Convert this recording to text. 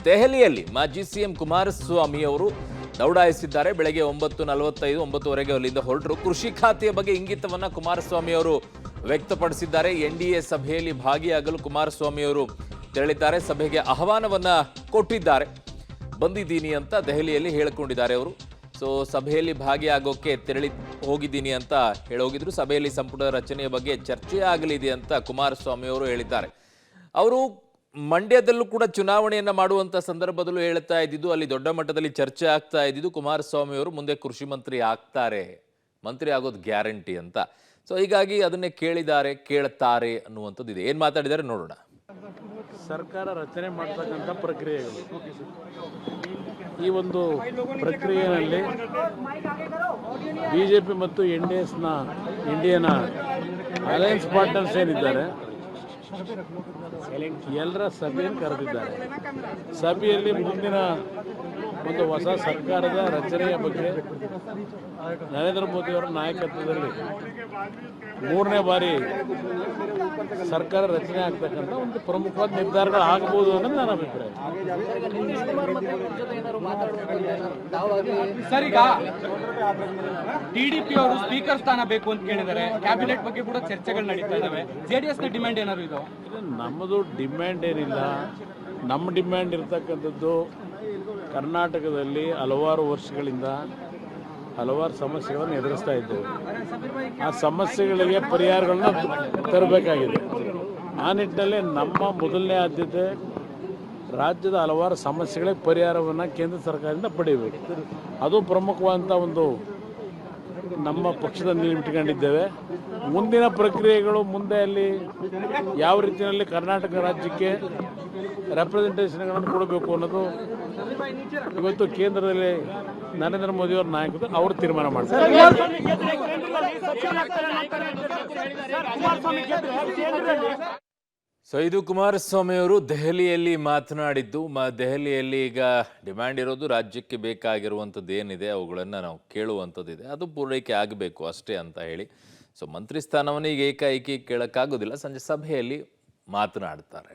ದೆಹಲಿಯಲ್ಲಿ ಮಾಜಿ ಸಿಎಂ ಕುಮಾರಸ್ವಾಮಿ ಅವರು ದೌಡಾಯಿಸಿದ್ದಾರೆ. ಬೆಳಗ್ಗೆ 9:45 9:00ವರೆಗೆ ಅಲ್ಲಿಂದ ಹೊರಟರು. ಕೃಷಿ ಖಾತೆಯ ಬಗ್ಗೆ ಇಂಗಿತವನ್ನ ಕುಮಾರಸ್ವಾಮಿ ಅವರು ವ್ಯಕ್ತಪಡಿಸಿದ್ದಾರೆ. ಎನ್ಡಿಎ ಸಭೆಯಲ್ಲಿ ಭಾಗಿಯಾಗಲು ಕುಮಾರಸ್ವಾಮಿ ಅವರು ತೆರಳಿದ್ದಾರೆ. ಸಭೆಗೆ ಆಹ್ವಾನವನ್ನ ಕೊಟ್ಟಿದ್ದಾರೆ. ಬಂದಿದ್ದೀನಿ ಅಂತ ದೆಹಲಿಯಲ್ಲಿ ಹೇಳಿಕೊಂಡಿದ್ದಾರೆ ಅವರು. ಸೊ ಸಭೆಯಲ್ಲಿ ಭಾಗಿಯಾಗೋಕೆ ಹೋಗಿದ್ದೀನಿ ಅಂತ ಹೇಳೋಗಿದ್ರು. ಸಭೆಯಲ್ಲಿ ಸಂಪುಟ ರಚನೆಯ ಬಗ್ಗೆ ಚರ್ಚೆ ಆಗಲಿದೆ ಅಂತ ಕುಮಾರಸ್ವಾಮಿ ಅವರು ಹೇಳಿದ್ದಾರೆ. ಅವರು ಮಂಡ್ಯದಲ್ಲೂ ಕೂಡ ಚುನಾವಣೆಯನ್ನ ಮಾಡುವಂತ ಸಂದರ್ಭದಲ್ಲೂ ಹೇಳ್ತಾ ಇದ್ದಿದ್ದು, ಅಲ್ಲಿ ದೊಡ್ಡ ಮಟ್ಟದಲ್ಲಿ ಚರ್ಚೆ ಆಗ್ತಾ ಇದ್ದಿದ್ದು ಕುಮಾರಸ್ವಾಮಿ ಅವರು ಮುಂದೆ ಕೃಷಿ ಮಂತ್ರಿ ಆಗ್ತಾರೆ, ಮಂತ್ರಿ ಆಗೋದು ಗ್ಯಾರಂಟಿ ಅಂತ. ಸೊ ಹೀಗಾಗಿ ಅದನ್ನೇ ಕೇಳ್ತಾರೆ ಅನ್ನುವಂಥದ್ದು ಇದೆ. ಏನ್ ಮಾತಾಡಿದ್ದಾರೆ ನೋಡೋಣ. ಸರ್ಕಾರ ರಚನೆ ಮಾಡ್ತಕ್ಕಂಥ ಪ್ರಕ್ರಿಯೆಗಳು, ಈ ಒಂದು ಪ್ರಕ್ರಿಯೆಯಲ್ಲಿ ಬಿಜೆಪಿ ಮತ್ತು ಇಂಡಿಯನ್ ಅಲಯನ್ಸ್ ಪಾರ್ಟ್ನರ್ಸ್ ಏನಿದ್ದಾರೆ ಎಲ್ಲರ ಸಭೆಯನ್ನು ಕರೆದಿದ್ದಾರೆ. ಸಭೆಯಲ್ಲಿ ಮುಂದಿನ ಒಂದು ಹೊಸ ಸರ್ಕಾರದ ರಚನೆಯ ಬಗ್ಗೆ ನರೇಂದ್ರ ಮೋದಿಯವರ ನಾಯಕತ್ವದಲ್ಲಿ 3ನೇ ಬಾರಿ ಸರ್ಕಾರ ರಚನೆ ಆಗ್ತಕ್ಕಂಥ ಒಂದು ಪ್ರಮುಖವಾದ ನಿರ್ಧಾರಗಳು ಆಗಬಹುದು ಅನ್ನೋದು ನನ್ನ ಅಭಿಪ್ರಾಯ. ಸರ್, ಈಗ ಟಿಡಿಪಿ ಅವರು ಸ್ಪೀಕರ್ ಸ್ಥಾನ ಬೇಕು ಅಂತ ಕೇಳಿದ್ದಾರೆ. ಕ್ಯಾಬಿನೆಟ್ ಬಗ್ಗೆ ಕೂಡ ಚರ್ಚೆಗಳು ನಡೀತಾ ಇದ್ದಾವೆ. ಜೆಡಿಎಸ್ ನ ಡಿಮ್ಯಾಂಡ್ ಏನಾದ್ರು ಇದು? ನಮ್ಮದು ಡಿಮ್ಯಾಂಡ್ ಏನಿಲ್ಲ. ನಮ್ಮ ಡಿಮ್ಯಾಂಡ್ ಇರ್ತಕ್ಕಂಥದ್ದು ಕರ್ನಾಟಕದಲ್ಲಿ ಹಲವಾರು ವರ್ಷಗಳಿಂದ ಹಲವಾರು ಸಮಸ್ಯೆಗಳನ್ನು ಎದುರಿಸ್ತಾ ಇದ್ದೇವೆ. ಆ ಸಮಸ್ಯೆಗಳಿಗೆ ಪರಿಹಾರಗಳನ್ನ ತರಬೇಕಾಗಿದೆ. ಆ ನಿಟ್ಟಿನಲ್ಲಿ ನಮ್ಮ ಮೊದಲನೇ ಆದ್ಯತೆ ರಾಜ್ಯದ ಹಲವಾರು ಸಮಸ್ಯೆಗಳಿಗೆ ಪರಿಹಾರವನ್ನು ಕೇಂದ್ರ ಸರ್ಕಾರದಿಂದ ಪಡೆಯಬೇಕು. ಅದು ಪ್ರಮುಖವಾದಂಥ ಒಂದು ನಮ್ಮ ಪಕ್ಷದಲ್ಲಿ ಇಟ್ಕೊಂಡಿದ್ದೇವೆ. ಮುಂದಿನ ಪ್ರಕ್ರಿಯೆಗಳು ಮುಂದೆ ಅಲ್ಲಿ ಯಾವ ರೀತಿಯಲ್ಲಿ ಕರ್ನಾಟಕ ರಾಜ್ಯಕ್ಕೆ ರೆಪ್ರೆಸೆಂಟೇಷನ್ಗಳನ್ನು ಕೊಡಬೇಕು ಅನ್ನೋದು ಇವತ್ತು ಕೇಂದ್ರದಲ್ಲಿ ನರೇಂದ್ರ ಮೋದಿಯವರ ನಾಯಕರು ಅವರು ತೀರ್ಮಾನ ಮಾಡ್ತಾರೆ. ಸೊ ಇದು ಕುಮಾರಸ್ವಾಮಿ ಅವರು ದೆಹಲಿಯಲ್ಲಿ ಮಾತನಾಡಿದ್ದು. ದೆಹಲಿಯಲ್ಲಿ ಈಗ ಡಿಮ್ಯಾಂಡ್ ಇರೋದು ರಾಜ್ಯಕ್ಕೆ ಬೇಕಾಗಿರುವಂಥದ್ದು ಏನಿದೆ ಅವುಗಳನ್ನು ನಾವು ಕೇಳುವಂಥದ್ದಿದೆ, ಅದು ಪೂರೈಕೆ ಆಗಬೇಕು ಅಷ್ಟೇ ಅಂತ ಹೇಳಿ. ಸೊ ಮಂತ್ರಿ ಸ್ಥಾನವನ್ನು ಈಗ ಏಕಾಏಕಿ ಕೇಳೋಕ್ಕಾಗೋದಿಲ್ಲ. ಸಂಜೆ ಸಭೆಯಲ್ಲಿ ಮಾತನಾಡ್ತಾರೆ.